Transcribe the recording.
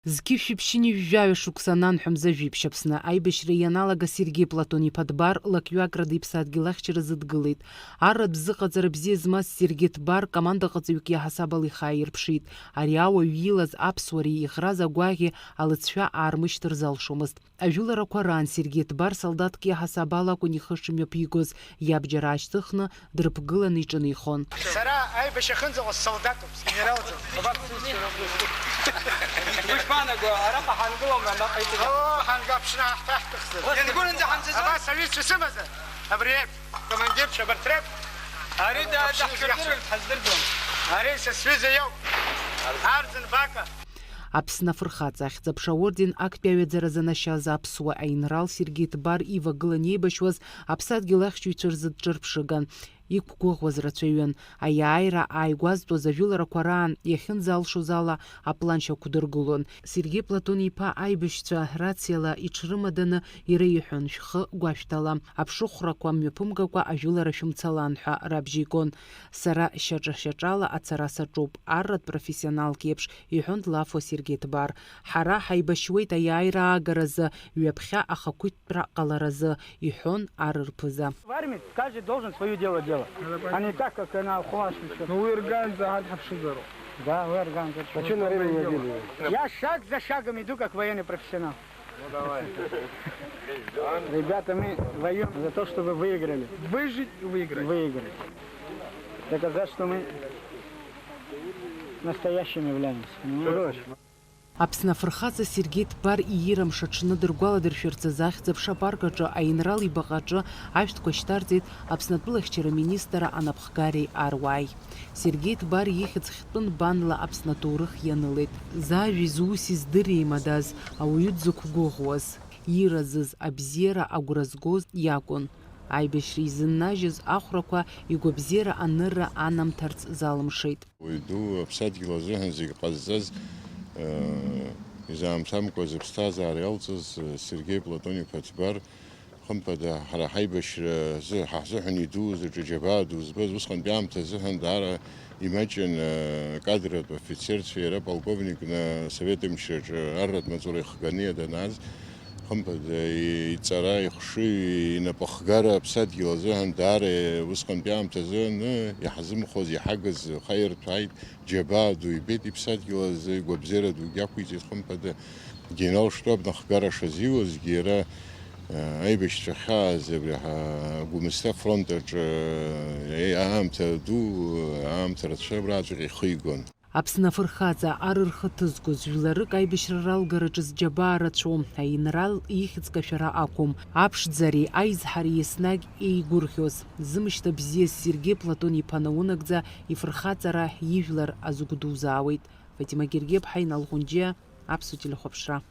Зқьышәиԥшьыни жәаҩа шықәса Хәымза Аԥсны аибашьра ианалага Сергеи Платон-иԥа Дбар лакҩакрада иԥсадгьыл ахьчаразы дгылеит. Арратә зыҟаҵара бзиа змаз Сергеи Дбар командаҟаҵаҩык иаҳасабала ихааирԥшит. Ари ауаҩ илаз аԥсуареи иӷраз агәаӷьи алыҵшәа аармышьҭыр залшомызт. Ажәыларақәа раан Сергеи Дбар солдаҭк иаҳасабала акәын ихы шымҩаԥигоз, иабџьар аашьҭыхны дрыԥгыланы иҿынеихон. Сара аибашьра ахьынӡаҟаз солдаҭуп, генералӡам. أراقة حنقولهم أنا قيت. حنقابشنا تحت خسر. نقول إنت حنزز. أبغى سويت شو سمزة. أبريب. كمان جيب شبر تريب. أريد أحضر حضرتهم. أريد سويزة يوم. أرزن باكا. Аԥсны афырхаҵа ахьӡ-аԥша аорден актәи аҩаӡаразы анашьаз аԥсуа аинрал Сергеи Дбар ивагыланы иеибашьуаз аԥсадгьыл ахьчаҩцәа рзы дҿырԥшыган. Иқәгәыӷуаз рацәаҩын. Аиааира ааигәазтәыз ажәыларақәа раан иахьынӡалшоз ала аплан шьақәдыргылон. Сергеи Платон-иԥа аибашьцәа рациала иҽрымаданы иреиҳәон шәхы гәашәҭала. Аԥшыхәрақәа мҩаԥымгакәа ажәылара шәымцалан ҳәа рабжьы игон. Сара шьаҿа-шьаҿала ацара саҿуп, арратә профессионалк еиԥш, иҳәон длафо Сергеи Дбар. Ҳара ҳаибашьуеит аиааира аагаразы, ҩаԥхьа ахақәиҭтәра ҟаларазы, иҳәон ар рԥыза. В армии каждый должен свое дело делать. А не так, как на Хуаш. Ну вы организа Хапшизару. Да, вы организа. А что на время не делали? Я шаг за шагом иду, как военный профессионал. Ну давай. Ребята, мы воюем за то, чтобы выиграли. Выжить и выиграть. Выиграть. Доказать, что мы настоящими являемся. Аԥсны афырхаҵа Сергеи Дбар иирамш аҽны дыргәаладыршәарц азы ахьӡ-аԥша апарк аҿы аинрал ибаҟаҿы ашәҭқәа шьҭарҵеит Аԥснытәы лахьчара министр анапхгари аруааи. Сергеи Дбар ихьӡ хьтәын банла Аԥсны аҭоурых ианылеит. Зажәи зуси здыреимадаз ауаҩы дзықәгәыӷуаз, иразыз абзиара агәра згоз иакәын. Аибашьра изыннажьыз ахәрақәа игәабзиара анырра анамҭарц залымшеит. Уаҩ ду аԥсадгьыл азыҳәан зегьы ҟазҵаз изаамҭамкәа зыԥсҭазаара иалҵыз Сергеи Платон-иԥа Дбар хымԥада ҳара ҳаибашьра ҳзыҳәан идуз аҿыџьабаа ду збаз усҟантәи аамҭа азыҳәан даара имаҷын кадратә офицерцәа иара полковникны Совет мчраҿы арратә маҵура ихганы данааз хымԥада иҵара, ихшыҩ, инапахгара аԥсадгьыл азыҳәан даара усҟантәи аамҭа азыҳәан иаҳзымхоз, иҳагыз хаирҭәааит, џьабаа ду ибеит иԥсадгьыл азы, игәабзиара дугьы ақәиҵеит хымԥада генерал-штаб нахгара шазиуазгьы иара аибашьцәа хьааз абри Гәымсҭа афронт аҿы аамҭа ду, аамҭа рацәа абраҵәҟьа ихы игон. Аԥсны афырхаҵа ар рхы ҭызгоз жәларык аибашьра ралгараҿы зџьабаа рацәоу аинрал ихьӡ кашәара акәым. Аԥшӡареи аизҳареи еснагь еигәырӷьоз. Зымшьҭа бзиаз Сергеи Платон-иԥа наунагӡа ифырхаҵара ижәлар азыгәдузаауеит. Фатима Гергиԥҳа, Инал Ӷәынџьиа, Аԥсуа телехәаԥшра.